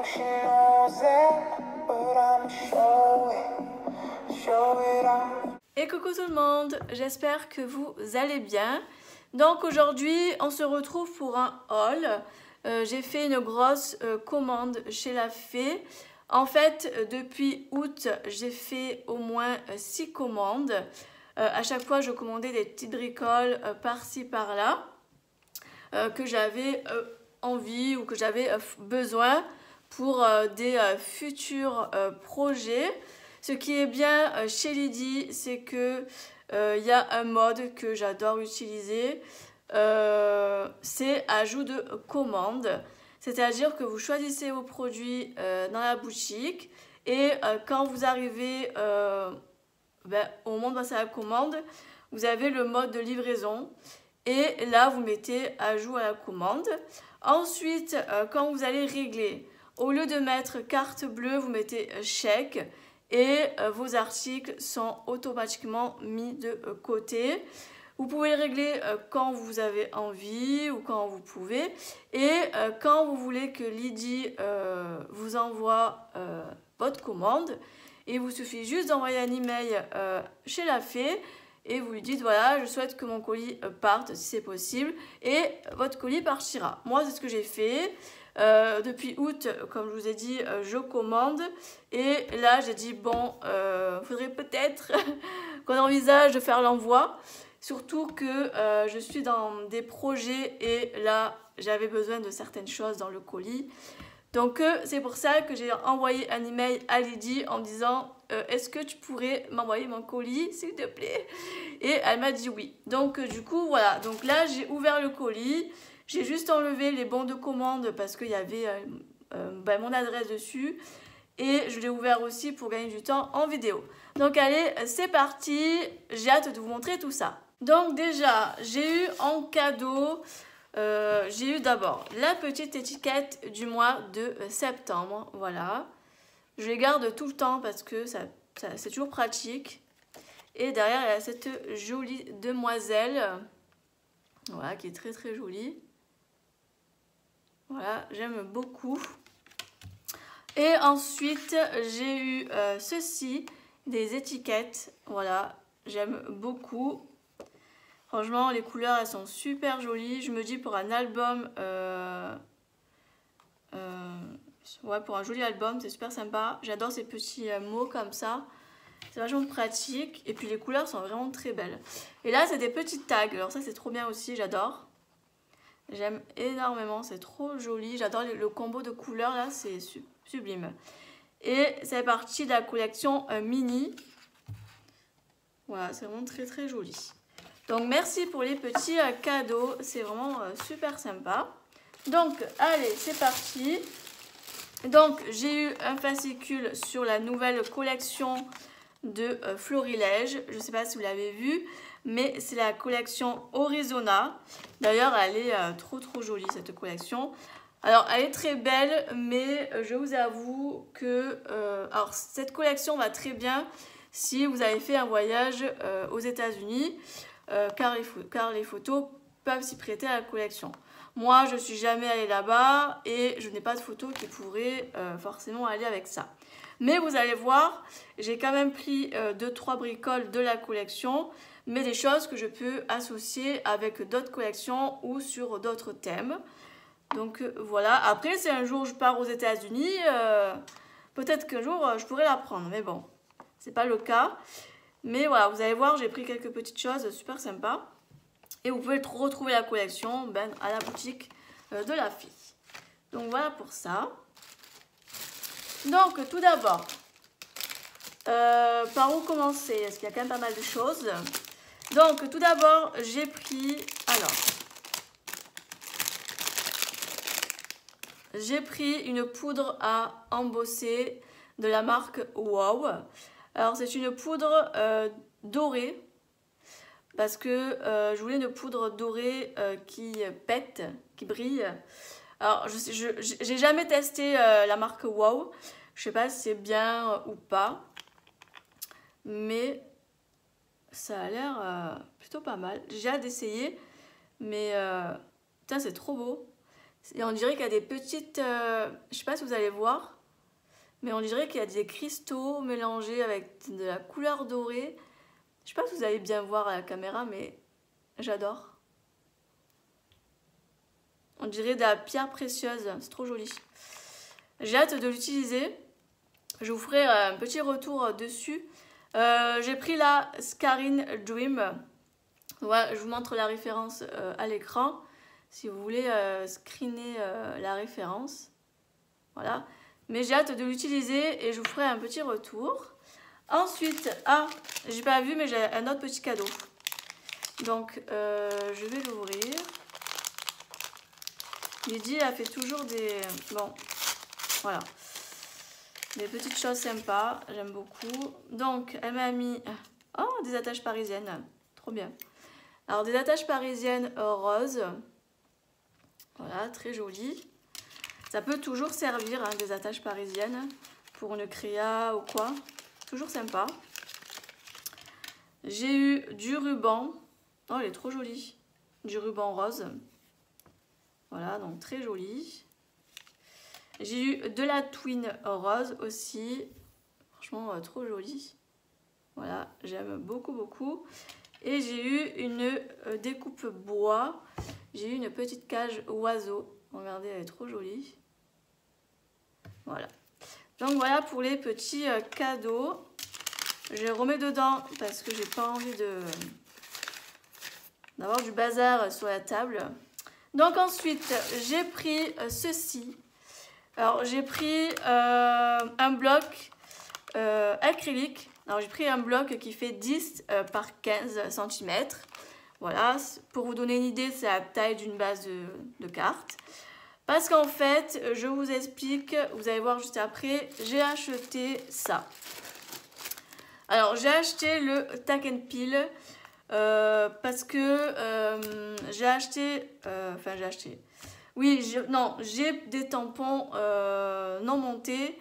think she knows it, but I'm show it off. Et coucou tout le monde, j'espère que vous allez bien. Donc aujourd'hui on se retrouve pour un haul. J'ai fait une grosse commande chez La Fée. En fait depuis août j'ai fait au moins 6 commandes. À chaque fois je commandais des petites bricoles par-ci par-là que j'avais envie ou que j'avais besoin pour des futurs projets. Ce qui est bien chez Lydie, c'est que y a un mode que j'adore utiliser, c'est ajout de commande. C'est-à-dire que vous choisissez vos produits dans la boutique et quand vous arrivez au moment de passer à la commande, vous avez le mode de livraison et là vous mettez ajout à la commande. Ensuite, quand vous allez régler, au lieu de mettre carte bleue, vous mettez chèque. Et vos articles sont automatiquement mis de côté. Vous pouvez le régler quand vous avez envie ou quand vous pouvez. Et quand vous voulez que Lydie vous envoie votre commande, il vous suffit juste d'envoyer un email chez La Fée et vous lui dites voilà, je souhaite que mon colis parte si c'est possible et votre colis partira. Moi, c'est ce que j'ai fait. Depuis août, comme je vous ai dit, je commande et là j'ai dit bon, faudrait peut-être qu'on envisage de faire l'envoi, surtout que je suis dans des projets et là j'avais besoin de certaines choses dans le colis. Donc c'est pour ça que j'ai envoyé un email à Lydie en disant est-ce que tu pourrais m'envoyer mon colis s'il te plaît? Et elle m'a dit oui. Donc du coup voilà, donc là j'ai ouvert le colis. J'ai juste enlevé les bons de commande parce qu'il y avait mon adresse dessus. Et je l'ai ouvert aussi pour gagner du temps en vidéo. Donc allez, c'est parti. J'ai hâte de vous montrer tout ça. Donc déjà, j'ai eu en cadeau, j'ai eu d'abord la petite étiquette du mois de septembre. Voilà. Je les garde tout le temps parce que c'est toujours pratique. Et derrière, il y a cette jolie demoiselle. Voilà, qui est très très jolie. Voilà, j'aime beaucoup. Et ensuite, j'ai eu ceci, des étiquettes. Voilà, j'aime beaucoup. Franchement, les couleurs, elles sont super jolies. Je me dis pour un album, ouais, pour un joli album, c'est super sympa. J'adore ces petits mots comme ça. C'est vachement pratique. Et puis les couleurs sont vraiment très belles. Et là, c'est des petits tags. Alors ça, c'est trop bien aussi, j'adore. J'aime énormément, c'est trop joli. J'adore le combo de couleurs là, c'est sublime. Et c'est parti de la collection mini. Voilà, c'est vraiment très très joli. Donc merci pour les petits cadeaux, c'est vraiment super sympa. Donc allez, c'est parti. Donc j'ai eu un fascicule sur la nouvelle collection de Florilège. Je ne sais pas si vous l'avez vu, mais c'est la collection Horizona. D'ailleurs, elle est trop jolie cette collection. Alors, elle est très belle, mais je vous avoue que alors cette collection va très bien si vous avez fait un voyage aux États-Unis, car les photos peuvent s'y prêter à la collection. Moi, je ne suis jamais allée là-bas et je n'ai pas de photos qui pourraient forcément aller avec ça. Mais vous allez voir, j'ai quand même pris 2-3 bricoles de la collection, mais des choses que je peux associer avec d'autres collections ou sur d'autres thèmes. Donc voilà, après si un jour je pars aux États-Unis, peut-être qu'un jour je pourrais la prendre, mais bon, c'est pas le cas. Mais voilà, vous allez voir, j'ai pris quelques petites choses super sympas. Et vous pouvez retrouver la collection à la boutique de La Fée. Donc voilà pour ça. Donc tout d'abord, par où commencer? Parce qu'il y a quand même pas mal de choses. Donc tout d'abord, j'ai pris... Alors, j'ai pris une poudre à embosser de la marque Wow. Alors c'est une poudre dorée. Parce que je voulais une poudre dorée qui pète, qui brille. Alors, j'ai jamais testé la marque Wow. Je sais pas si c'est bien ou pas. Mais ça a l'air plutôt pas mal. J'ai hâte d'essayer. Mais putain, c'est trop beau. Et on dirait qu'il y a des petites... je sais pas si vous allez voir, mais on dirait qu'il y a des cristaux mélangés avec de la couleur dorée. Je sais pas si vous allez bien voir à la caméra, mais j'adore. On dirait de la pierre précieuse, c'est trop joli. J'ai hâte de l'utiliser. Je vous ferai un petit retour dessus. J'ai pris la Scarin Dream. Ouais, je vous montre la référence à l'écran. Si vous voulez screener la référence. Voilà. Mais j'ai hâte de l'utiliser et je vous ferai un petit retour. Ensuite, j'ai pas vu, mais j'ai un autre petit cadeau. Donc, je vais l'ouvrir. Lydie a fait toujours des... Bon, voilà. Des petites choses sympas, j'aime beaucoup. Donc, elle m'a mis... Oh, des attaches parisiennes. Trop bien. Alors, des attaches parisiennes roses. Voilà, très jolies. Ça peut toujours servir, hein, des attaches parisiennes. Pour une créa ou quoi. Toujours sympa. J'ai eu du ruban. Oh, elle est trop jolie. Du ruban rose. Voilà, donc très joli. J'ai eu de la twin rose aussi. Franchement, trop jolie. Voilà, j'aime beaucoup, beaucoup. Et j'ai eu une découpe bois. J'ai eu une petite cage oiseau. Regardez, elle est trop jolie. Voilà. Donc voilà pour les petits cadeaux. Je les remets dedans parce que j'ai pas envie d'avoir du bazar sur la table. Donc ensuite, j'ai pris ceci. Alors j'ai pris un bloc acrylique. Alors j'ai pris un bloc qui fait 10 par 15 cm. Voilà, pour vous donner une idée, c'est la taille d'une base de cartes. Parce qu'en fait, je vous explique, vous allez voir juste après, j'ai acheté ça. Alors j'ai acheté le Tack and Peel. Parce que j'ai acheté, oui, j'ai des tampons non montés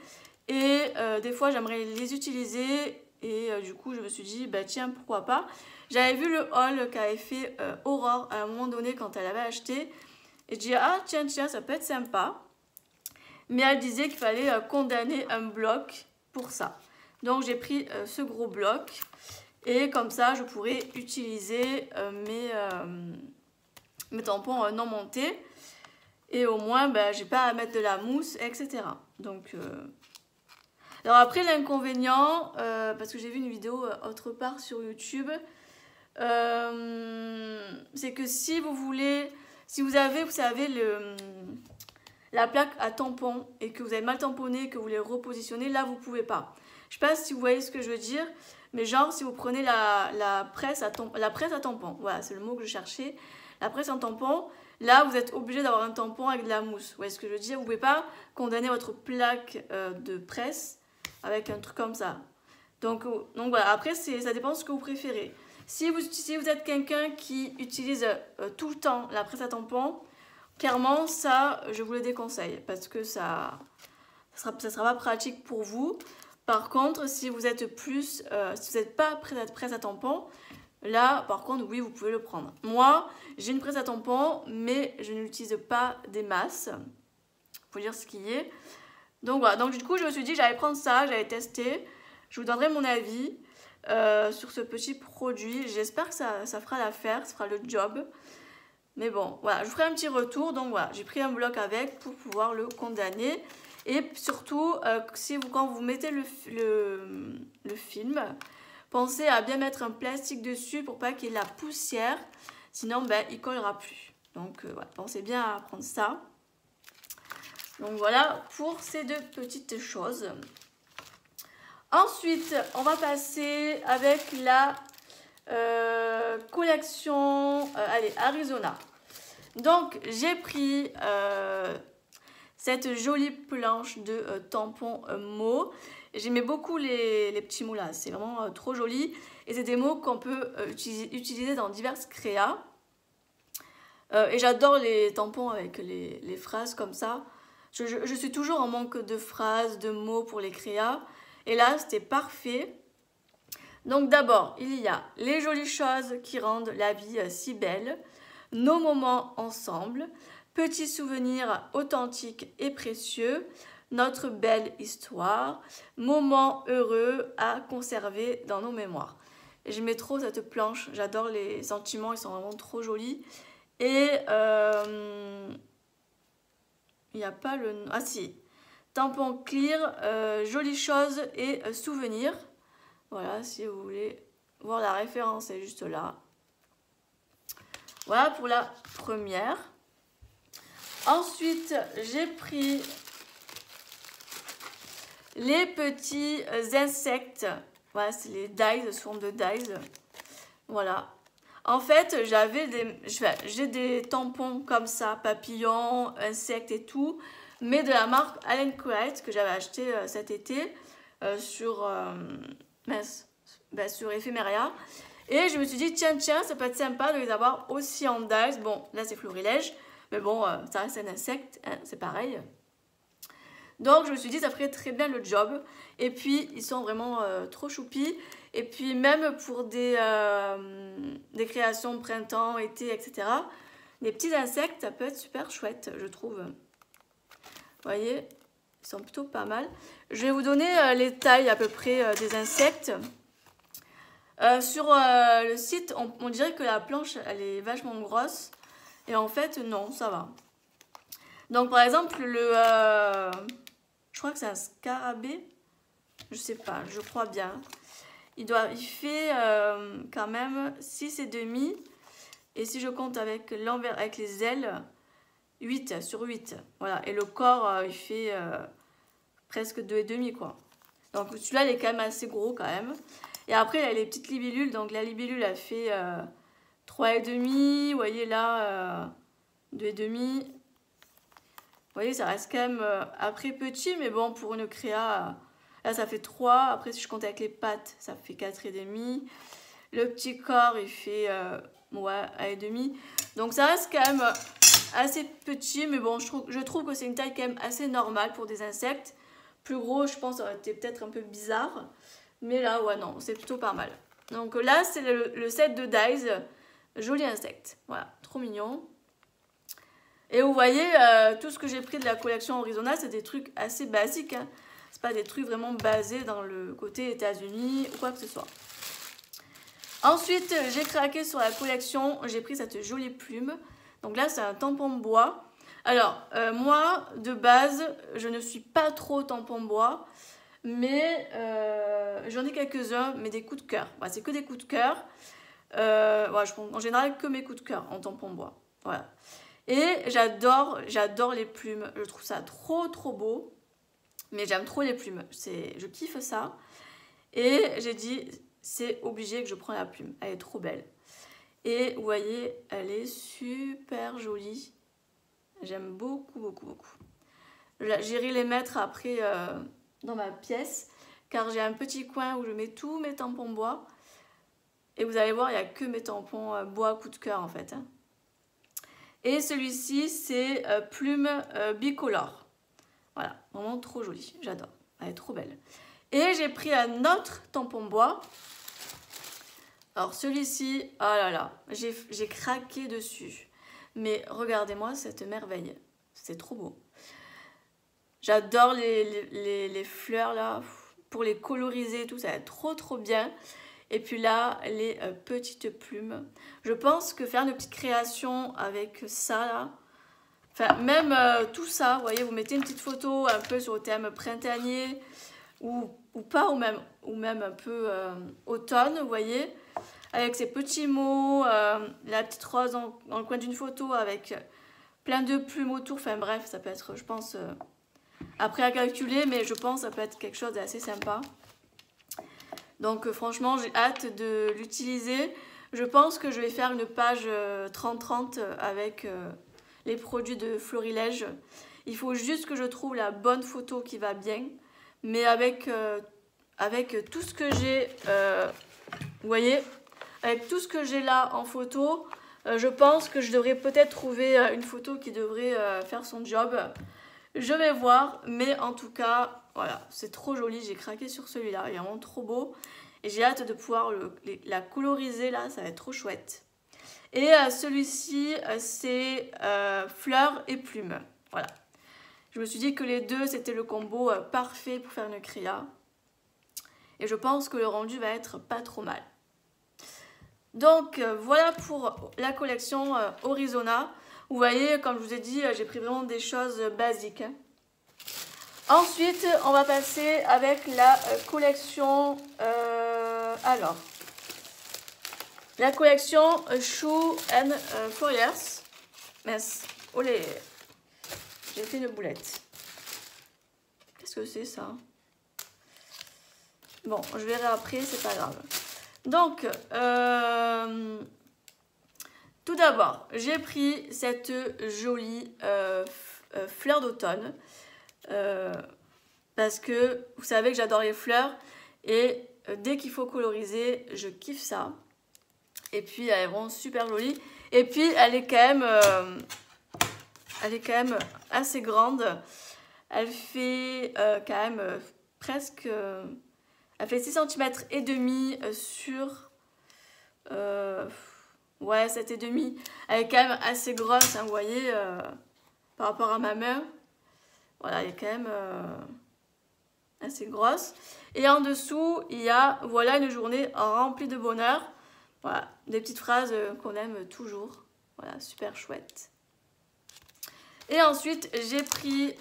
et des fois j'aimerais les utiliser et du coup je me suis dit bah tiens pourquoi pas. J'avais vu le haul qu'avait fait Aurore à un moment donné quand elle avait acheté et je dis ah tiens ça peut être sympa, mais elle disait qu'il fallait condamner un bloc pour ça. Donc j'ai pris ce gros bloc. Et comme ça, je pourrais utiliser mes tampons non montés. Et au moins, ben, j'ai pas à mettre de la mousse, etc. Donc, alors après, l'inconvénient, parce que j'ai vu une vidéo autre part sur YouTube, c'est que si vous voulez, si vous avez, vous savez, la plaque à tampon et que vous avez mal tamponné, que vous voulez repositionner, là, vous pouvez pas. Je sais pas si vous voyez ce que je veux dire. Mais genre, si vous prenez la presse à tampon, voilà, c'est le mot que je cherchais, la presse en tampon, là, vous êtes obligé d'avoir un tampon avec de la mousse. Vous voyez ce que je veux dire? Vous ne pouvez pas condamner votre plaque de presse avec un truc comme ça. Donc voilà, après, ça dépend de ce que vous préférez. Si vous êtes quelqu'un qui utilise tout le temps la presse à tampon, clairement, ça, je vous le déconseille parce que ça sera pas pratique pour vous. Par contre, si vous êtes plus, si vous n'êtes pas presse à tampon, là, par contre, oui, vous pouvez le prendre. Moi, j'ai une presse à tampon, mais je n'utilise pas des masses. Il faut dire ce qui est. Donc voilà, donc du coup, je me suis dit que j'allais prendre ça, j'allais tester. Je vous donnerai mon avis sur ce petit produit. J'espère que ça fera l'affaire, ça fera le job. Mais bon, voilà, je vous ferai un petit retour. Donc voilà, j'ai pris un bloc avec pour pouvoir le condamner. Et surtout, quand vous mettez le film, pensez à bien mettre un plastique dessus pour pas qu'il y ait la poussière. Sinon, ben, il ne collera plus. Donc, voilà, pensez bien à prendre ça. Donc, voilà pour ces deux petites choses. Ensuite, on va passer avec la collection Arizona. Donc, j'ai pris... cette jolie planche de tampons mots. J'aimais beaucoup les petits mots là, c'est vraiment trop joli. Et c'est des mots qu'on peut utiliser dans diverses créas. Et j'adore les tampons avec les phrases comme ça. Je suis toujours en manque de phrases, de mots pour les créas. Et là, c'était parfait. Donc d'abord, il y a les jolies choses qui rendent la vie si belle. Nos moments ensemble. Petit souvenir authentique et précieux, notre belle histoire, moment heureux à conserver dans nos mémoires. Et j'aimais trop cette planche, j'adore les sentiments, ils sont vraiment trop jolis. Et il n'y a pas le... Ah si, tampon clear, jolies choses et souvenirs. Voilà, si vous voulez voir la référence, c'est juste là. Voilà pour la première. Ensuite, j'ai pris les petits insectes. Voilà, c'est les dies, sous forme de dies. Voilà. En fait, j'ai des tampons comme ça, papillons, insectes et tout, mais de la marque Allen Krait que j'avais acheté cet été sur Ephemeria. Et je me suis dit, tiens, ça peut être sympa de les avoir aussi en dies. Bon, là c'est florilège, mais bon, ça reste un insecte, hein, c'est pareil. Donc je me suis dit, ça ferait très bien le job. Et puis, ils sont vraiment trop choupis. Et puis, même pour des créations de printemps, été, etc., les petits insectes, ça peut être super chouette, je trouve. Vous voyez, ils sont plutôt pas mal. Je vais vous donner les tailles à peu près des insectes. Sur le site, on dirait que la planche, elle est vachement grosse. Et en fait, non, ça va. Donc, par exemple, je crois que c'est un scarabée. Je sais pas, je crois bien. Il fait quand même 6,5. Et si je compte avec l'envers, avec les ailes, 8 sur 8. Voilà. Et le corps, il fait presque 2,5 quoi. Donc celui-là, il est quand même assez gros quand même. Et après, il y a les petites libellules. Donc la libellule, elle fait 3,5. Vous voyez là, 2,5. Vous voyez, ça reste quand même après petit, mais bon, pour une créa, là, ça fait 3. Après, si je compte avec les pattes, ça fait 4,5. Le petit corps, il fait 1,5. Donc, ça reste quand même assez petit, mais bon, je trouve que c'est une taille quand même assez normale pour des insectes. Plus gros, je pense, ça aurait été peut-être un peu bizarre. Mais là, ouais, non, c'est plutôt pas mal. Donc là, c'est le set de dies. Joli insecte. Voilà, trop mignon. Et vous voyez, tout ce que j'ai pris de la collection Arizona, c'est des trucs assez basiques. Hein. C'est pas des trucs vraiment basés dans le côté États-Unis ou quoi que ce soit. Ensuite, j'ai craqué sur la collection. J'ai pris cette jolie plume. Donc là, c'est un tampon bois. Alors, moi, de base, je ne suis pas trop tampon bois. Mais j'en ai quelques-uns, mais des coups de cœur. Voilà, c'est que des coups de cœur. Voilà, je prends en général que mes coups de cœur en tampon bois. Voilà. Et j'adore les plumes. Je trouve ça trop beau. Mais j'aime trop les plumes. Je kiffe ça. Et j'ai dit, c'est obligé que je prends la plume. Elle est trop belle. Et vous voyez, elle est super jolie. J'aime beaucoup. J'irai les mettre après dans ma pièce. Car j'ai un petit coin où je mets tous mes tampons bois. Et vous allez voir, il n'y a que mes tampons bois coup de cœur en fait. Hein. Et celui-ci, c'est plume bicolore. Voilà, vraiment trop joli, j'adore. Elle est trop belle. Et j'ai pris un autre tampon bois. Alors celui-ci, oh là là, j'ai craqué dessus. Mais regardez-moi cette merveille. C'est trop beau. J'adore les fleurs là. Pour les coloriser et tout, ça va être trop bien. Et puis là, les petites plumes. Je pense que faire une petite création avec ça là, enfin même tout ça, vous voyez, vous mettez une petite photo un peu sur le thème printanier ou pas, ou même un peu automne, vous voyez, avec ces petits mots, la petite rose dans le coin d'une photo avec plein de plumes autour, enfin bref, ça peut être, je pense, après à calculer, mais je pense que ça peut être quelque chose d'assez sympa. Donc franchement, j'ai hâte de l'utiliser. Je pense que je vais faire une page 30-30 avec les produits de Florilège. Il faut juste que je trouve la bonne photo qui va bien. Mais avec tout ce que j'ai, vous voyez, avec tout ce que j'ai là en photo, je pense que je devrais peut-être trouver une photo qui devrait faire son job. Je vais voir, mais en tout cas, voilà, c'est trop joli. J'ai craqué sur celui-là, il est vraiment trop beau. Et j'ai hâte de pouvoir la coloriser là, ça va être trop chouette. Et celui-ci, c'est fleurs et plumes. Voilà. Je me suis dit que les deux, c'était le combo parfait pour faire une créa. Et je pense que le rendu va être pas trop mal. Donc, voilà pour la collection Arizona. Vous voyez, comme je vous ai dit, j'ai pris vraiment des choses basiques. Hein. Ensuite, on va passer avec la collection... alors, la collection Shoe and Foyers. Mince, olé, j'ai fait une boulette. Qu'est-ce que c'est ça? Bon, je verrai après, c'est pas grave. Donc, tout d'abord, j'ai pris cette jolie fleur d'automne. Parce que vous savez que j'adore les fleurs. Et dès qu'il faut coloriser, je kiffe ça. Et puis, elle est vraiment super jolie. Et puis, elle est quand même assez grande. Elle fait quand même presque... elle fait 6 cm et demi sur... ouais, 7 et demi. Elle est quand même assez grosse, hein, vous voyez, par rapport à ma main. Voilà, elle est quand même assez grosse. Et en dessous, il y a, voilà, une journée remplie de bonheur. Voilà, des petites phrases qu'on aime toujours. Voilà, super chouette. Et ensuite, j'ai pris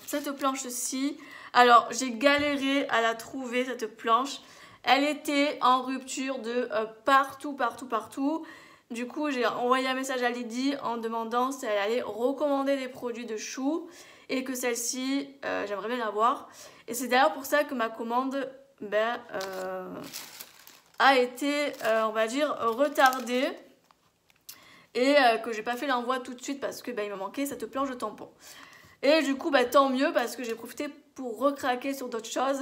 cette planche-ci. Alors, j'ai galéré à la trouver, cette planche. Elle était en rupture de partout. Du coup, j'ai envoyé un message à Lydie en demandant si elle allait recommander des produits de choux et que celle-ci, j'aimerais bien l'avoir. Et c'est d'ailleurs pour ça que ma commande a été, on va dire, retardée et que j'ai pas fait l'envoi tout de suite parce que il me manquait cette planche de tampon. Et du coup, tant mieux parce que j'ai profité pour recraquer sur d'autres choses.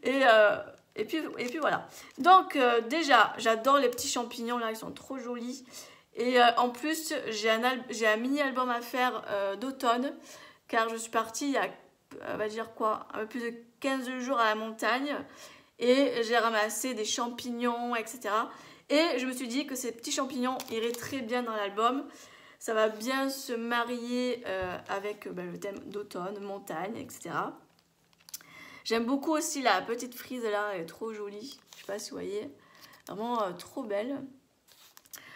Et puis voilà. Donc déjà, j'adore les petits champignons là, ils sont trop jolis. Et en plus, j'ai un mini album à faire d'automne. Car je suis partie il y a, on va dire quoi, un peu plus de 15 jours à la montagne. Et j'ai ramassé des champignons, etc. Et je me suis dit que ces petits champignons iraient très bien dans l'album. Ça va bien se marier avec le thème d'automne, montagne, etc. J'aime beaucoup aussi la petite frise là, elle est trop jolie. Je sais pas si vous voyez. Vraiment trop belle.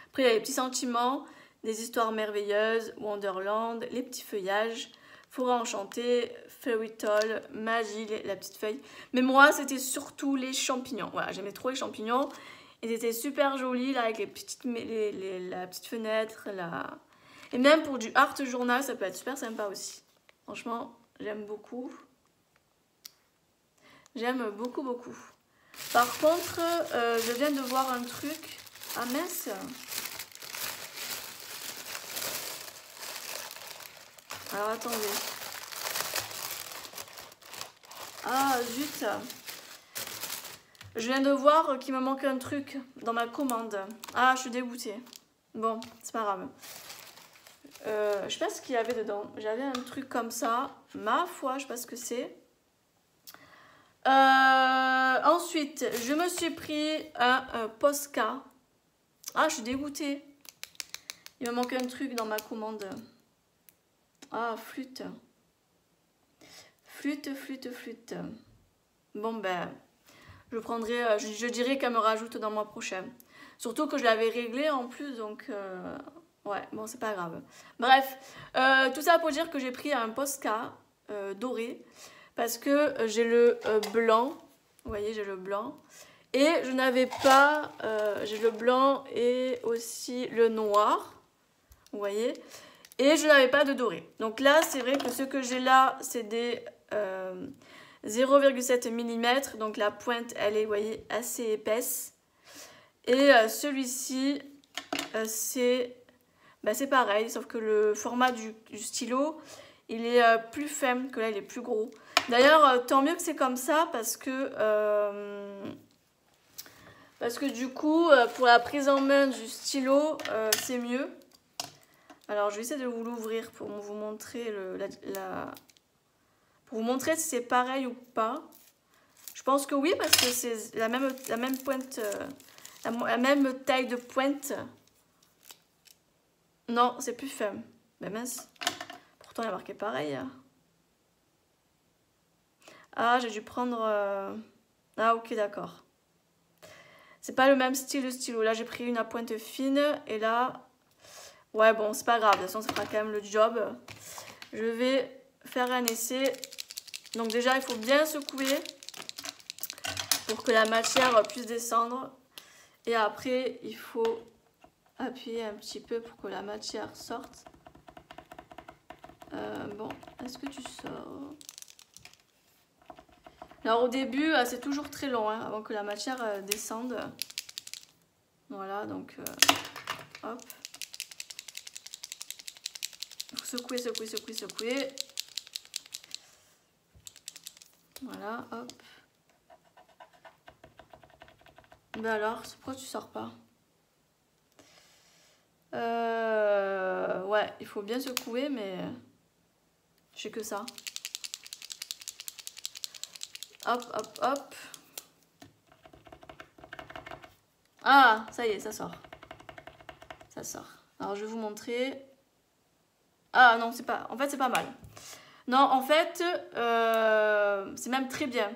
Après, il y a les petits sentiments, des histoires merveilleuses, Wonderland, les petits feuillages, forêt enchantée, fairy tale, magie, la petite feuille. Mais moi, c'était surtout les champignons. Voilà, j'aimais trop les champignons. Ils étaient super jolis là, avec les petites, la petite fenêtre. Et même pour du art journal, ça peut être super sympa aussi. Franchement, j'aime beaucoup. J'aime beaucoup. Par contre, je viens de voir un truc. Ah mince. Alors attendez. Ah zut. Je viens de voir qu'il me manque un truc dans ma commande. Ah, je suis dégoûtée. Bon, c'est pas grave. Je sais pas ce qu'il y avait dedans. J'avais un truc comme ça. Ma foi, je sais pas ce que c'est. Ensuite, je me suis pris un Posca. Ah, je suis dégoûtée. Il me manque un truc dans ma commande. Ah, flûte. Flûte. Bon, je prendrai, je dirais qu'elle me rajoute dans le mois prochain. Surtout que je l'avais réglé en plus, donc... ouais, bon, c'est pas grave. Bref, tout ça pour dire que j'ai pris un Posca doré. Parce que j'ai le blanc. Vous voyez, j'ai le blanc. Et je n'avais pas... j'ai le blanc et aussi le noir. Vous voyez. Et je n'avais pas de doré. Donc là, c'est vrai que ce que j'ai là, c'est des 0,7 mm. Donc la pointe, elle est, vous voyez, assez épaisse. Et celui-ci, c'est pareil. Sauf que le format du stylo, il est plus fin que là, il est plus gros. D'ailleurs, tant mieux que c'est comme ça parce que du coup, pour la prise en main du stylo, c'est mieux. Alors, je vais essayer de vous l'ouvrir pour vous montrer pour vous montrer si c'est pareil ou pas. Je pense que oui parce que c'est la même pointe, la même taille de pointe. Non, c'est plus fin. Mais mince. Pourtant, il y a marqué pareil. Ah, j'ai dû prendre... Ah, ok, d'accord. C'est pas le même style de stylo. Là, j'ai pris une à pointe fine. Et là... Ouais, bon, c'est pas grave. De toute façon, ça fera quand même le job. Je vais faire un essai. Donc déjà, il faut bien secouer pour que la matière puisse descendre. Et après, il faut appuyer un petit peu pour que la matière sorte. Bon, est-ce que tu sors? Alors au début, c'est toujours très long hein, avant que la matière descende. Voilà, donc hop. Il faut secouer, secouer, secouer, secouer. Voilà, hop. Ben alors, pourquoi tu sors pas? Ouais, il faut bien secouer, mais je fais que ça. Hop, hop, hop. Ah, ça y est, ça sort. Ça sort. Alors, je vais vous montrer. Ah non, c'est pas... En fait, c'est pas mal. Non, en fait, c'est même très bien.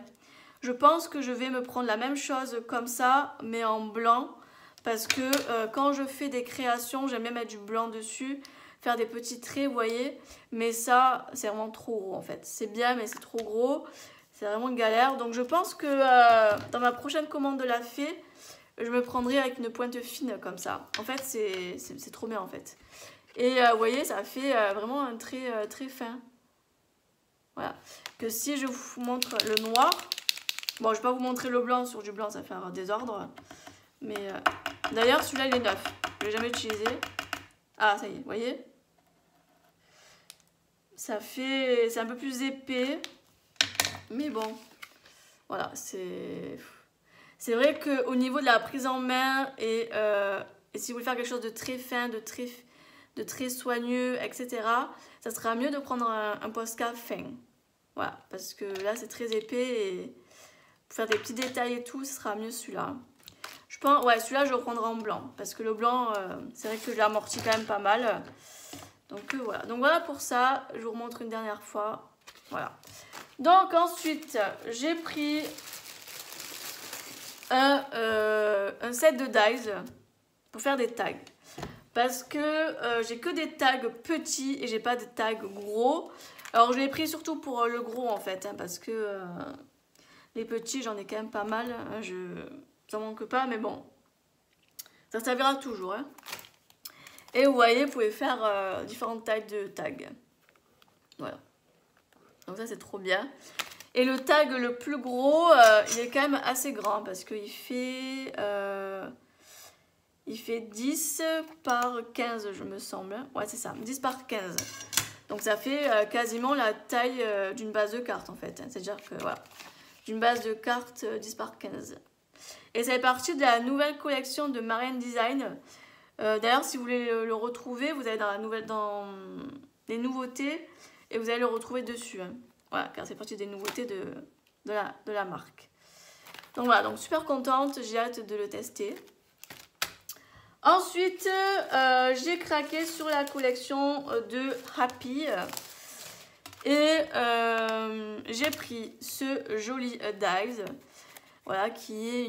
Je pense que je vais me prendre la même chose comme ça, mais en blanc. Parce que quand je fais des créations, j'aime bien mettre du blanc dessus. Faire des petits traits, vous voyez. Mais ça, c'est vraiment trop gros, en fait. C'est bien, mais c'est trop gros. C'est vraiment galère. Donc, je pense que dans ma prochaine commande de la fée, je me prendrai avec une pointe fine comme ça. En fait, c'est trop bien, en fait. Et vous voyez, ça fait vraiment un trait très fin. Voilà. Que si je vous montre le noir... Bon, je ne vais pas vous montrer le blanc. Sur du blanc, ça fait un désordre. Mais d'ailleurs, celui-là, il est neuf. Je ne l'ai jamais utilisé. Ah, ça y est, vous voyez? Ça fait... C'est un peu plus épais. Mais bon, voilà, c'est vrai qu'au niveau de la prise en main et si vous voulez faire quelque chose de très fin, de très soigneux, etc., ça sera mieux de prendre un Posca fin. Voilà, parce que là, c'est très épais et pour faire des petits détails et tout, ce sera mieux celui-là. Je pense, ouais, celui-là, je le prendrai en blanc parce que le blanc, c'est vrai que je l'amortis quand même pas mal. Donc voilà. Donc voilà pour ça, je vous remontre une dernière fois. Voilà. Donc ensuite, j'ai pris un set de dies pour faire des tags. Parce que j'ai que des tags petits et j'ai pas de tags gros. Alors je l'ai pris surtout pour le gros en fait. Hein, parce que les petits, j'en ai quand même pas mal. Hein, ça manque pas, mais bon. Ça servira toujours. Hein. Et vous voyez, vous pouvez faire différentes tailles de tags. Voilà. Donc ça, c'est trop bien. Et le tag le plus gros, il est quand même assez grand parce qu'il fait 10 par 15, je me semble. Ouais, c'est ça, 10 par 15. Donc ça fait quasiment la taille d'une base de carte en fait. C'est-à-dire que voilà, d'une base de carte 10 par 15. Et ça fait partie de la nouvelle collection de Marianne Design. D'ailleurs, si vous voulez le retrouver, vous allez dans les nouveautés et vous allez le retrouver dessus. Hein. Voilà, car c'est partie des nouveautés de la marque. Donc voilà, donc super contente, j'ai hâte de le tester. Ensuite, j'ai craqué sur la collection de Happy. Et j'ai pris ce joli dies. Voilà, qui est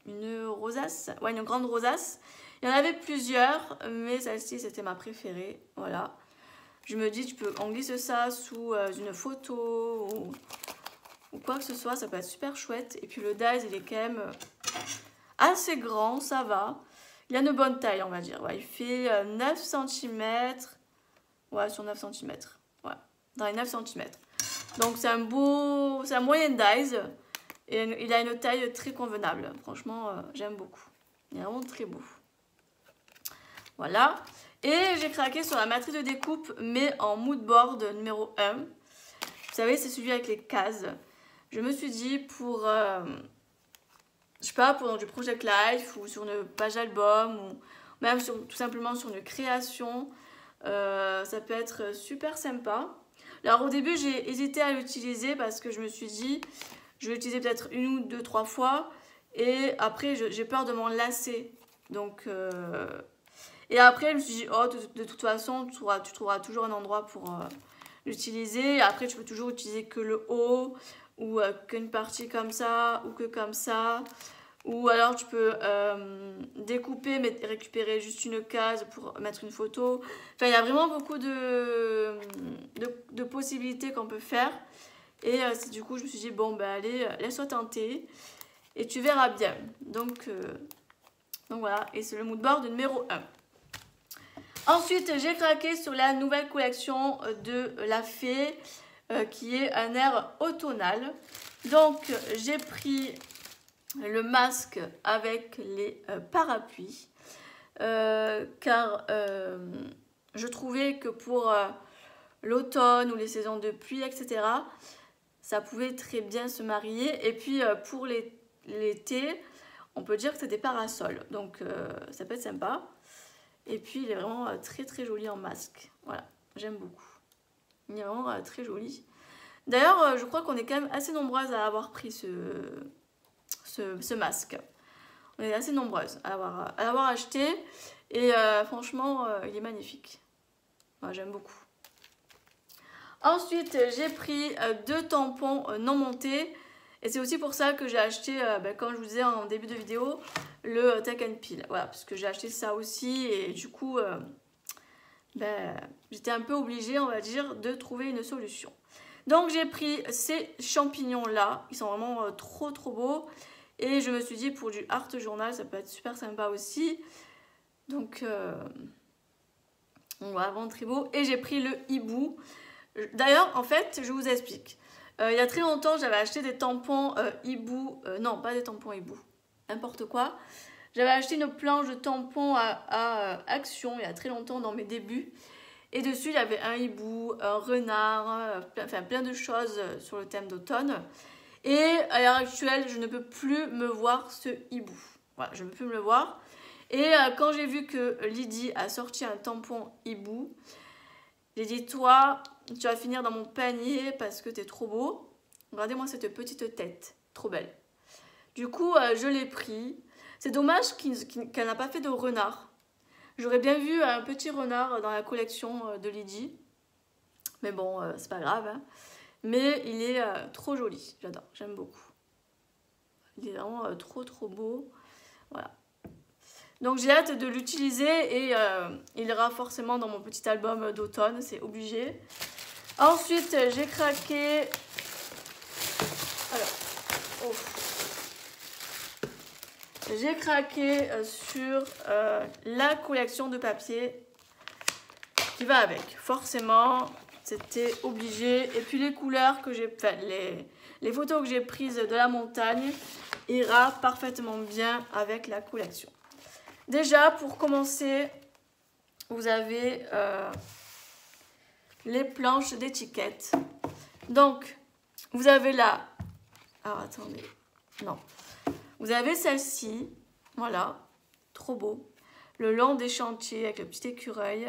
une rosace. Ouais, une grande rosace. Il y en avait plusieurs, mais celle-ci, c'était ma préférée. Voilà. Je me dis, on glisse ça sous une photo ou quoi que ce soit, ça peut être super chouette. Et puis le dies, il est quand même assez grand, ça va. Il a une bonne taille, on va dire. Ouais, il fait 9 cm. Ouais, sur 9 cm. Ouais, dans les 9 cm. Donc c'est un moyen dies. Et il a une taille très convenable. Franchement, j'aime beaucoup. Il est vraiment très beau. Voilà. Et j'ai craqué sur la matrice de découpe, mais en mood board numéro 1. Vous savez, c'est celui avec les cases. Je me suis dit pour, je sais pas, pour du Project Life ou sur une page album ou même tout simplement sur une création, ça peut être super sympa. Alors au début, j'ai hésité à l'utiliser parce que je me suis dit, je vais l'utiliser peut-être 1 ou 2, 3 fois et après, j'ai peur de m'en lasser. Donc Et après, je me suis dit, oh, de toute façon, tu trouveras toujours un endroit pour l'utiliser. Après, tu peux toujours utiliser que le haut, ou qu'une partie comme ça, ou que comme ça. Ou alors, tu peux découper, mais récupérer juste une case pour mettre une photo. Enfin, il y a vraiment beaucoup de possibilités qu'on peut faire. Et du coup, je me suis dit, bon, ben allez, laisse-toi tenter. Et tu verras bien. Donc voilà, et c'est le moodboard numéro 1. Ensuite, j'ai craqué sur la nouvelle collection de La Fée, qui est un air automnal. Donc, j'ai pris le masque avec les parapluies, car je trouvais que pour l'automne ou les saisons de pluie, etc., ça pouvait très bien se marier. Et puis, pour l'été, on peut dire que c'est des parasols, donc ça peut être sympa. Et puis il est vraiment très très joli en masque, voilà, j'aime beaucoup. Il est vraiment très joli. D'ailleurs, je crois qu'on est quand même assez nombreuses à avoir pris ce masque. On est assez nombreuses à l'avoir acheté et franchement, il est magnifique. Voilà, j'aime beaucoup. Ensuite, j'ai pris 2 tampons non montés. Et c'est aussi pour ça que j'ai acheté, comme je vous disais en début de vidéo, le Take and Peel. Voilà, parce que j'ai acheté ça aussi et du coup, j'étais un peu obligée, on va dire, de trouver une solution. Donc j'ai pris ces champignons-là, ils sont vraiment trop beaux. Et je me suis dit, pour du art journal, ça peut être super sympa aussi. Donc, voilà, vraiment très beau. Et j'ai pris le hibou. D'ailleurs, en fait, je vous explique. Il y a très longtemps, j'avais acheté des tampons hibou. Non, pas des tampons hibou. N'importe quoi. J'avais acheté une planche de tampons à Action il y a très longtemps dans mes débuts. Et dessus, il y avait un hibou, un renard, plein de choses sur le thème d'automne. Et à l'heure actuelle, je ne peux plus me voir ce hibou. Voilà, je ne peux plus me le voir. Et quand j'ai vu que Lydie a sorti un tampon hibou, j'ai dit, toi, tu vas finir dans mon panier parce que t'es trop beau. Regardez-moi cette petite tête, trop belle. Du coup, je l'ai pris. C'est dommage qu'elle n'a pas fait de renard. J'aurais bien vu un petit renard dans la collection de Lydie. Mais bon, c'est pas grave. Hein. Mais il est trop joli, j'adore, j'aime beaucoup. Il est vraiment trop beau. Voilà. Donc j'ai hâte de l'utiliser et il ira forcément dans mon petit album d'automne, c'est obligé. Ensuite, j'ai craqué... Alors, oh. J'ai craqué sur la collection de papier qui va avec. Forcément, c'était obligé. Et puis les couleurs que j'ai... Enfin, les photos que j'ai prises de la montagne ira parfaitement bien avec la collection. Déjà, pour commencer, vous avez les planches d'étiquette. Donc, vous avez là... Alors, attendez. Non. Vous avez celle-ci. Voilà. Trop beau. Le long des chantiers avec le petit écureuil.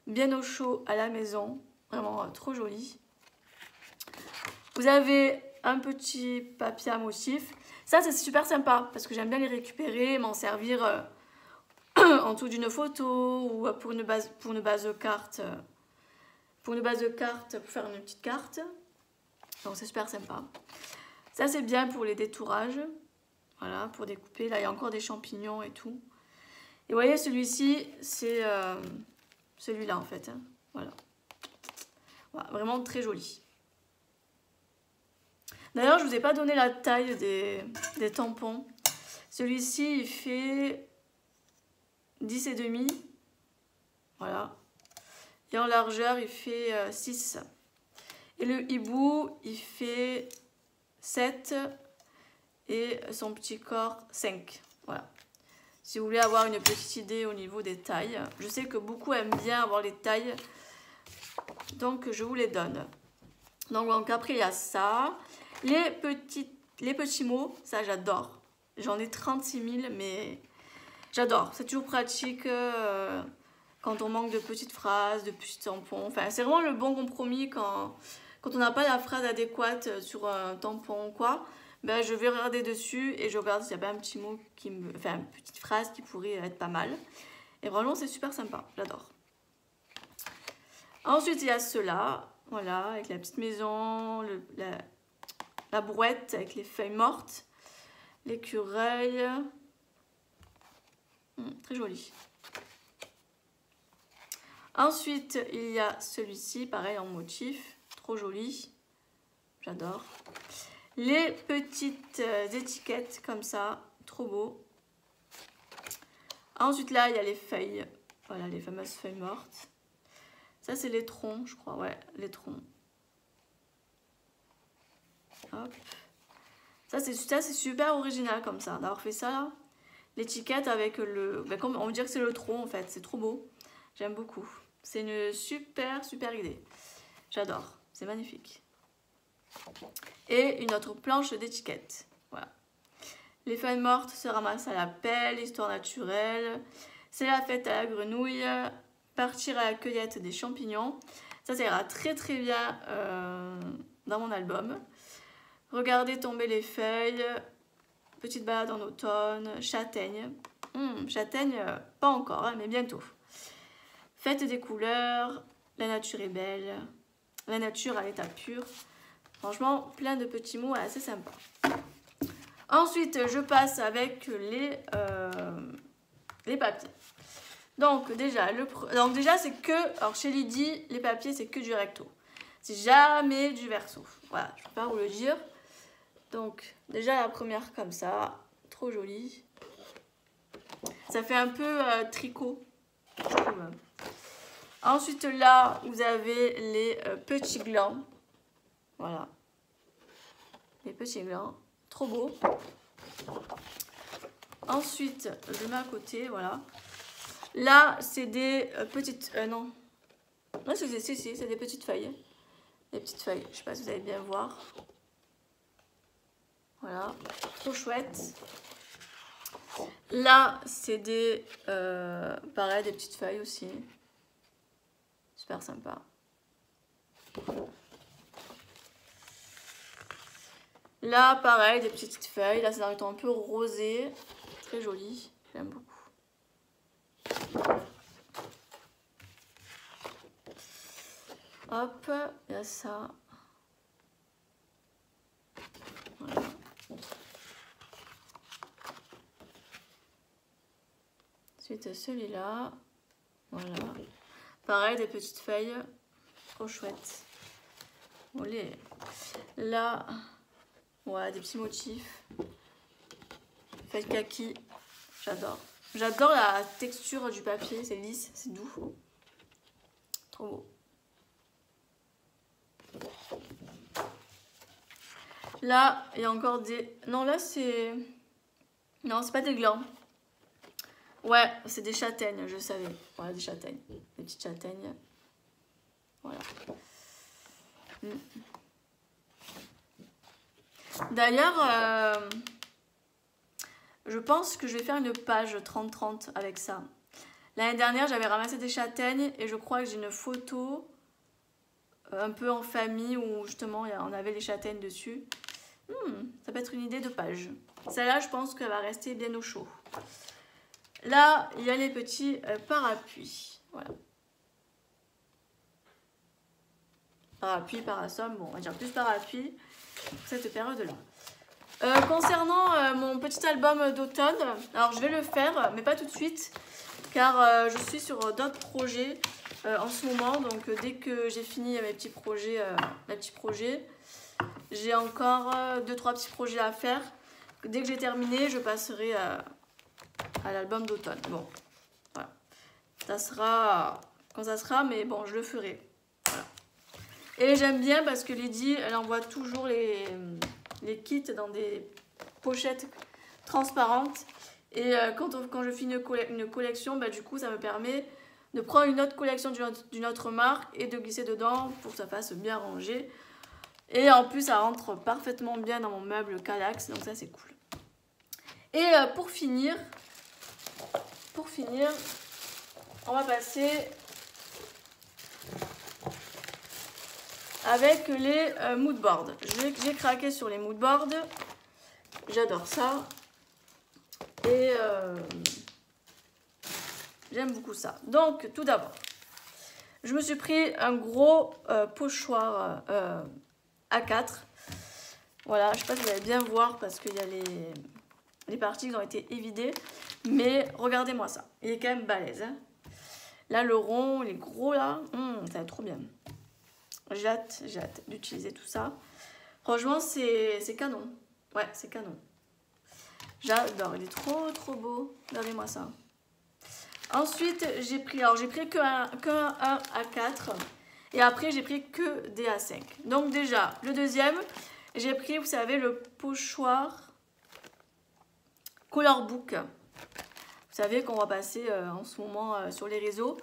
Bien au chaud à la maison. Vraiment trop joli. Vous avez un petit papier à motif. Ça, c'est super sympa parce que j'aime bien les récupérer, m'en servir... en dessous d'une photo ou pour une base de carte pour faire une petite carte, donc c'est super sympa. Ça c'est bien pour les détourages, voilà, pour découper. Là il y a encore des champignons et tout, et vous voyez celui-ci c'est celui-là en fait, hein. Voilà, vraiment très joli. D'ailleurs je vous ai pas donné la taille des tampons. Celui-ci il fait 10,5, voilà, et en largeur il fait 6, et le hibou il fait 7 et son petit corps 5, voilà. Si vous voulez avoir une petite idée au niveau des tailles, je sais que beaucoup aiment bien avoir les tailles, donc je vous les donne. Donc après il y a ça, les petits mots, ça j'adore, j'en ai 36 000, mais j'adore, c'est toujours pratique quand on manque de petites phrases, de petits tampons. Enfin, c'est vraiment le bon compromis quand on n'a pas la phrase adéquate sur un tampon ou quoi. Ben, je vais regarder dessus et je regarde s'il n'y a pas un petit mot une petite phrase qui pourrait être pas mal. Et vraiment, c'est super sympa. J'adore. Ensuite, il y a ceux-là. Voilà, avec la petite maison, la brouette avec les feuilles mortes, l'écureuil. Très joli. Ensuite, il y a celui-ci, pareil en motif. Trop joli. J'adore. Les petites étiquettes comme ça. Trop beau. Ensuite, là, il y a les feuilles. Voilà, les fameuses feuilles mortes. Ça, c'est les troncs, je crois. Ouais, les troncs. Hop. Ça, c'est super original comme ça, d'avoir fait ça, là. L'étiquette avec le... Ben, comme on veut dire que c'est le tronc, en fait. C'est trop beau. J'aime beaucoup. C'est une super idée. J'adore. C'est magnifique. Et une autre planche d'étiquette. Voilà. Les feuilles mortes se ramassent à la pelle, histoire naturelle. C'est la fête à la grenouille. Partir à la cueillette des champignons. Ça ira très bien dans mon album. Regardez tomber les feuilles. Petite balade en automne. Châtaigne. Châtaigne, pas encore, hein, mais bientôt. Fête des couleurs. La nature est belle. La nature à l'état pur. Franchement, plein de petits mots assez sympas. Ensuite, je passe avec les papiers. Donc déjà, c'est que... Alors chez Lydie, les papiers, c'est que du recto. C'est jamais du verso. Voilà, je ne peux pas vous le dire. Donc déjà, la première comme ça. Trop jolie. Ça fait un peu tricot, je trouve. Ensuite, là, vous avez les petits glands. Voilà. Les petits glands. Trop beau. Ensuite, je mets à côté, voilà. Là, c'est des petites... non. Non, c'est des petites feuilles. Des petites feuilles. Je sais pas si vous allez bien voir. Voilà. Trop chouette. Là, c'est des... pareil, des petites feuilles aussi. Super sympa. Là, pareil, des petites feuilles. Là, c'est un ton un peu rosé. Très joli. J'aime beaucoup. Hop, il y a ça. Voilà. Ensuite, celui-là. Voilà. Pareil, des petites feuilles. Trop chouette. Olé. Là, ouais, des petits motifs. Feuille kaki. J'adore. J'adore la texture du papier. C'est lisse, c'est doux. Trop beau. Là, il y a encore des... Non, là, c'est... Non, c'est pas des glands. Ouais, c'est des châtaignes, je savais. Voilà, des châtaignes. Des petites châtaignes. Voilà. D'ailleurs, je pense que je vais faire une page 30-30 avec ça. L'année dernière, j'avais ramassé des châtaignes et je crois que j'ai une photo un peu en famille où justement on avait les châtaignes dessus. Ça peut être une idée de page. Celle-là, je pense qu'elle va rester bien au chaud. Là, il y a les petits parapluies. Voilà. Parapluie, parasol, bon, on va dire plus parapluie pour cette période-là. Concernant mon petit album d'automne, alors je vais le faire, mais pas tout de suite, car je suis sur d'autres projets en ce moment. Donc dès que j'ai fini mes petits projets, j'ai encore 2-3 petits projets à faire. Dès que j'ai terminé, je passerai à l'album d'automne. Bon, voilà. Ça sera quand ça sera, mais bon, je le ferai. Voilà. Et j'aime bien parce que Lydie, elle envoie toujours les kits dans des pochettes transparentes. Et quand je finis une collection, bah, du coup, ça me permet de prendre une autre collection d'une autre marque et de glisser dedans pour que ça fasse bien rangé. Et en plus, ça rentre parfaitement bien dans mon meuble Kallax, donc ça, c'est cool. Et pour finir, on va passer avec les moodboards. J'ai craqué sur les moodboards. J'adore ça. Et J'aime beaucoup ça. Donc, tout d'abord, je me suis pris un gros pochoir A4. Voilà, je ne sais pas si vous allez bien voir parce qu'il y a les parties qui ont été évidées. Mais regardez-moi ça. Il est quand même balèze. Hein. Là, le rond, il est gros là. Ça va être trop bien. J'ai hâte d'utiliser tout ça. Franchement, c'est canon. Ouais, c'est canon. J'adore, il est trop beau. Regardez-moi ça. Ensuite, j'ai pris qu'un A4 et après j'ai pris que des A5. Donc déjà, le deuxième, j'ai pris, vous savez, le pochoir Color Book. Vous savez qu'on va passer en ce moment sur les réseaux.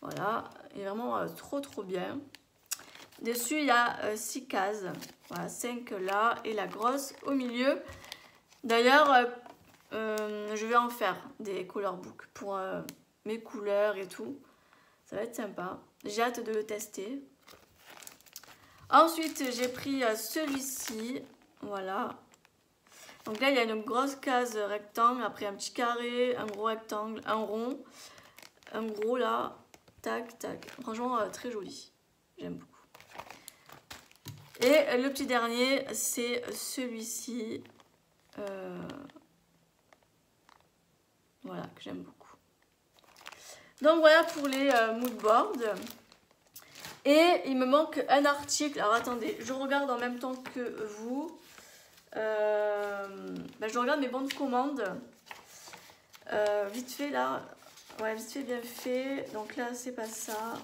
Voilà, il est vraiment trop bien. Dessus, il y a 6 cases. Voilà, 5 là et la grosse au milieu. D'ailleurs, je vais en faire des color books pour mes couleurs et tout. Ça va être sympa. J'ai hâte de le tester. Ensuite, j'ai pris celui-ci. Voilà. Donc là, il y a une grosse case rectangle. Après, un petit carré, un gros rectangle, un rond. Un gros là. Tac, tac. Franchement, très joli. J'aime beaucoup. Et le petit dernier, c'est celui-ci. Voilà, que j'aime beaucoup. Donc voilà pour les mood boards. Et il me manque un article. Alors attendez, je regarde en même temps que vous. Je regarde mes bons de commande. Vite fait là. Ouais, vite fait, bien fait. Donc là, c'est pas ça.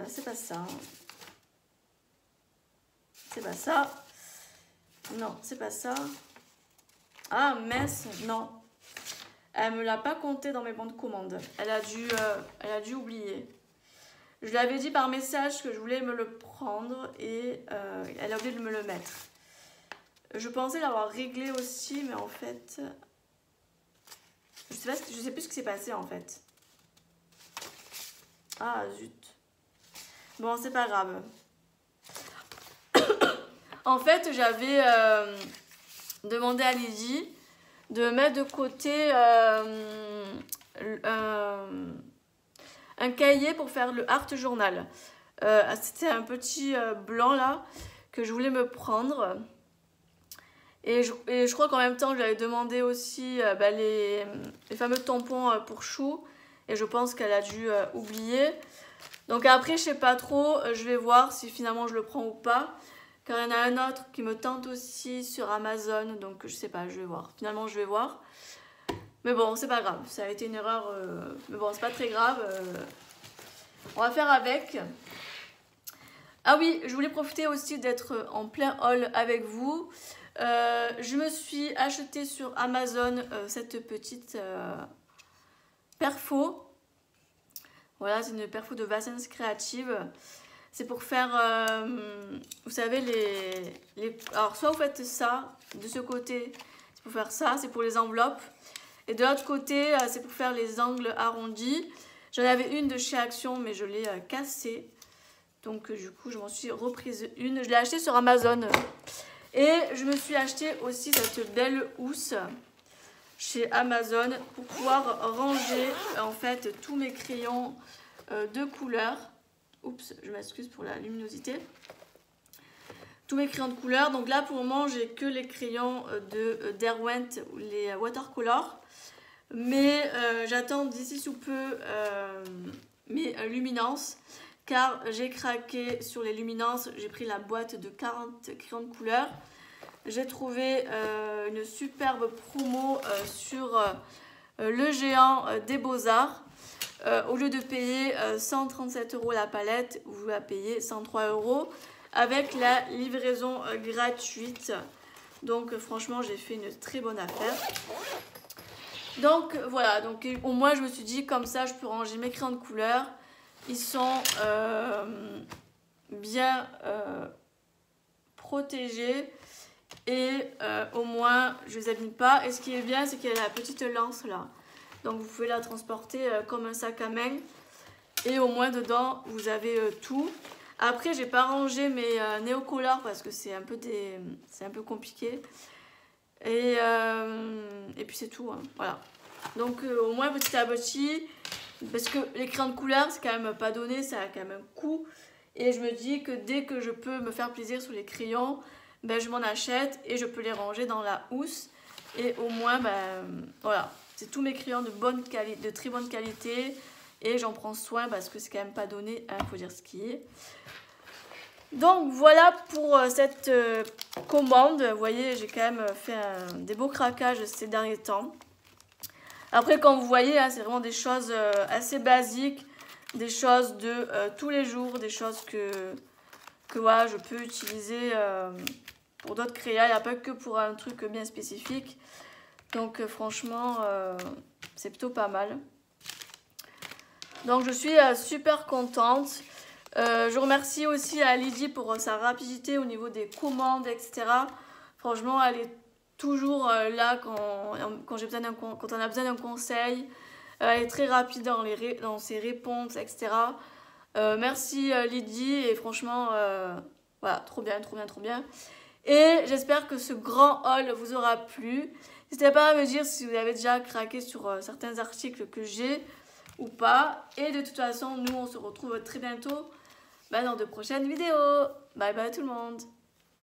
C'est pas ça. C'est pas ça. Non, c'est pas ça. Ah, mince, non. Elle me l'a pas compté dans mes bons de commande. Elle a dû oublier. Je lui avais dit par message que je voulais me le prendre et elle a oublié de me le mettre. Je pensais l'avoir réglé aussi, mais en fait... Je sais plus ce qui s'est passé en fait. Ah, zut. Bon, c'est pas grave. En fait, j'avais demandé à Lydie de mettre de côté un cahier pour faire le art journal. C'était un petit blanc là que je voulais me prendre. Et je crois qu'en même temps, je lui avais demandé aussi les fameux tampons pour Chou. Et je pense qu'elle a dû oublier. Donc après, je sais pas trop. Je vais voir si finalement je le prends ou pas. Car il y en a un autre qui me tente aussi sur Amazon. Donc je sais pas, je vais voir. Finalement, je vais voir. Mais bon, c'est pas grave. Ça a été une erreur. Mais bon, c'est pas très grave. On va faire avec. Ah oui, je voulais profiter aussi d'être en plein haul avec vous. Je me suis acheté sur Amazon cette petite perfo. Voilà, c'est une perfo de Vassens Creative. C'est pour faire, vous savez, alors soit vous faites ça de ce côté, c'est pour faire ça, c'est pour les enveloppes. Et de l'autre côté, c'est pour faire les angles arrondis. J'en avais une de chez Action, mais je l'ai cassée. Donc du coup, je m'en suis reprise une. Je l'ai achetée sur Amazon. Et je me suis acheté aussi cette belle housse chez Amazon pour pouvoir ranger en fait tous mes crayons de couleur. Oups, je m'excuse pour la luminosité. Tous mes crayons de couleur. Donc là, pour le moment, j'ai que les crayons de Derwent, les watercolor. Mais j'attends d'ici sous peu mes luminances. Car j'ai craqué sur les luminances. J'ai pris la boîte de 40 crayons de couleur. J'ai trouvé une superbe promo sur le géant des Beaux-Arts. Au lieu de payer 137 € la palette, vous la payez 103 € avec la livraison gratuite. Donc franchement, j'ai fait une très bonne affaire. Donc voilà, donc au moins je me suis dit comme ça, je peux ranger mes crayons de couleur. Ils sont bien protégés et au moins je les abîme pas. Et ce qui est bien, c'est qu'il y a la petite lance là. Donc vous pouvez la transporter comme un sac à main. Et au moins dedans, vous avez tout. Après, j'ai pas rangé mes néocolores parce que c'est un peu compliqué. Et puis c'est tout, hein. Voilà. Donc au moins petit à petit, parce que les crayons de couleur c'est quand même pas donné, ça a quand même un coût. Et je me dis que dès que je peux me faire plaisir sur les crayons, ben, je m'en achète et je peux les ranger dans la housse. Et au moins, ben, voilà, c'est tous mes crayons de très bonne qualité. Et j'en prends soin parce que c'est quand même pas donné, hein, faut dire ce qui est. Donc voilà pour cette commande. Vous voyez, j'ai quand même fait des beaux craquages ces derniers temps. Après, comme vous voyez, hein, c'est vraiment des choses assez basiques, des choses de tous les jours, des choses que voilà, je peux utiliser pour d'autres crayons. Il n'y a pas que pour un truc bien spécifique. Donc franchement, c'est plutôt pas mal. Donc je suis super contente. Je remercie aussi à Lydie pour sa rapidité au niveau des commandes, etc. Franchement, elle est toujours là quand on a besoin d'un conseil. Elle est très rapide dans ses réponses, etc. Merci Lydie et franchement, voilà, trop bien, trop bien, trop bien. Et j'espère que ce grand haul vous aura plu. N'hésitez pas à me dire si vous avez déjà craqué sur certains articles que j'ai ou pas. Et de toute façon, nous on se retrouve très bientôt dans de prochaines vidéos. Bye bye tout le monde.